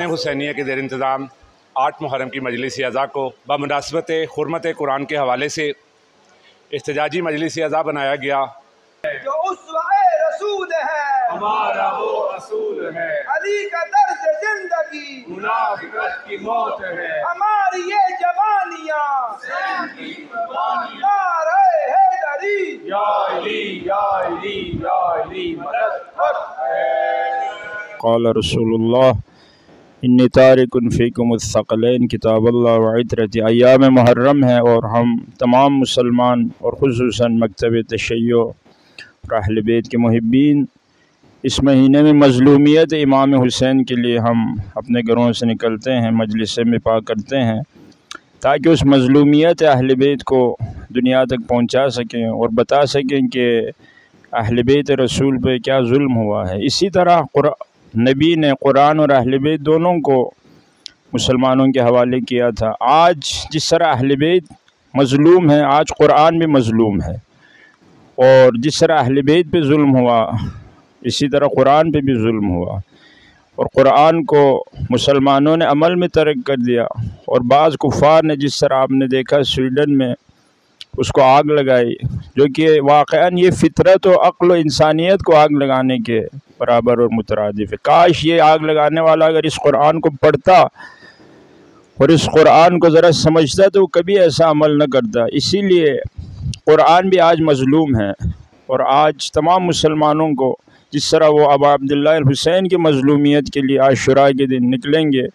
दीवान हुसैनिया के ज़ेर इंतज़ाम 8 मुहर्रम की मजलिस अज़ा को बमुनासबत हुर्मत कुरान के हवाले से एहतजाजी मजलिस अज़ा बनाया गया। जो उसवा-ए रसूल है हमारा वो असूल है, अली का दर्द जिंदगी मुनाफिकत की मौत है, हमारी ये जवानियाँ हुसैन की कुर्बानियाँ। नारे हैदरी या अली या अली या अली मदद हक है। क़ाल रसूलुल्लाह इन्नी तारिकुन फ़ीकुमुस-सक़लैन किताबल्लाह व इतरती। अय्याम मुहर्रम है और हम तमाम मुसलमान और ख़ुसूसन मकतब तशय्यो और अहल बैत के मुहिब्बीन इस महीने में मज़लूमियत इमाम हुसैन के लिए हम अपने घरों से निकलते हैं, मजलिस में पा करते हैं, ताकि उस मज़लूमियत अहल बैत को दुनिया तक पहुँचा सकें और बता सकें कि अहल बैत रसूल पे क्या जुल्म हुआ है। इसी तरह नबी ने कुरान और अहल बैत दोनों को मुसलमानों के हवाले किया था। आज जिस तरह अहल बैत मज़लूम है, आज कुरान भी मज़लूम है, और जिस तरह अहल बैत पे जुल्म हुआ इसी तरह कुरान पे भी जुल्म हुआ, और कुरान को मुसलमानों ने अमल में तर्क कर दिया, और बाज़ कुफ़ार ने जिस तरह आपने देखा स्वीडन में उसको आग लगाई, जो कि वाक़अन ये फ़ितरत और अक़्ल व इंसानियत को आग लगाने के बराबर और मुतरादिफ़ है। काश ये आग लगाने वाला अगर इस कुरान को पढ़ता और इस कुरान को ज़रा समझता तो वो कभी ऐसा अमल न करता। इसीलिए कुरान भी आज मज़लूम है, और आज तमाम मुसलमानों को जिस तरह वो अबा अब्दुल्लाह हुसैन की मज़लूमियत के लिए आशुरा के दिन निकलेंगे,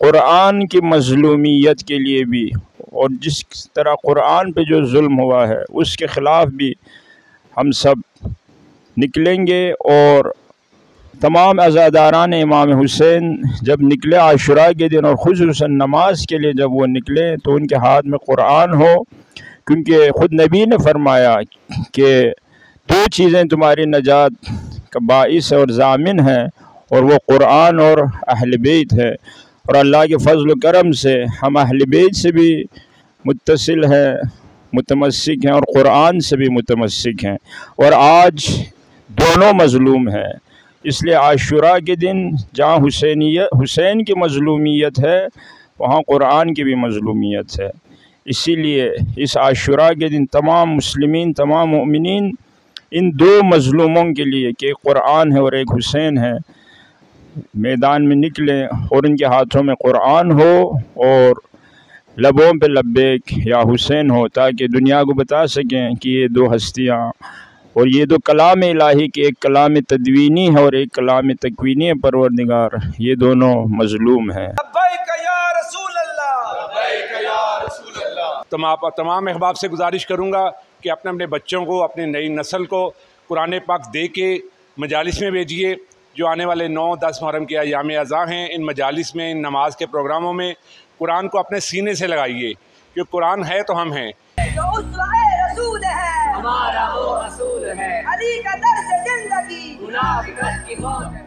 कुरान की मज़लूमियत के लिए भी, और जिस तरह कुरान पे जो जुल्म हुआ है उसके ख़िलाफ़ भी हम सब निकलेंगे। और तमाम अज़ादारान इमाम हुसैन जब निकले आशुरा के दिन, और ख़ुसूसन नमाज के लिए जब वो निकले, तो उनके हाथ में कुरान हो, क्योंकि ख़ुद नबी ने फरमाया कि 2 चीज़ें तुम्हारी नजात का बाइस और ज़ामिन है, और वो कुरान और अहल बैत है। और अल्लाह के फ़ज़ल व करम से हम अहल बैत से भी मुत्तसिल हैं, मुतमस्सिक हैं, और कुरान से भी मुतमस्सिक हैं, और आज दोनों मज़लूम हैं। इसलिए आशुरा के दिन जहाँ हुसैन की मज़लूमियत है वहाँ कुरान की भी मज़लूमियत है। इसीलिए इस आशुरा के दिन तमाम मुस्लिमीन, तमाम मोमिनीन इन 2 मज़लूमों के लिए कि एक कुरान है और एक हुसैन है, मैदान में निकलें और उनके हाथों में कुरान हो और लबों पे लब्बैक या हुसैन हो, ताकि दुनिया को बता सकें कि ये 2 हस्तियाँ और ये 2 कलाम इलाही की, एक कलाम तदवीनी है और एक कलाम तकवीनी है परवरदिगार, ये दोनों मज़लूम हैं। लब्बैक या रसूल अल्लाह, लब्बैक या रसूल अल्लाह। तमाम अहबाब से गुजारिश करूँगा कि अपने अपने बच्चों को, अपनी नई नस्ल को कुरान पाक दे के मजालिस में भेजिए। जो आने वाले 9-10 मुहर्रम के अय्याम अज़ा हैं, इन मजालिस में, इन नमाज के प्रोग्रामों में कुरान को अपने सीने से लगाइए, क्योंकि कुरान है तो हम हैं। जो उसवा-ए रसूल है हमारा वो असूल है, अली का दर्द जिंदगी मुनाफिकत की मौत है।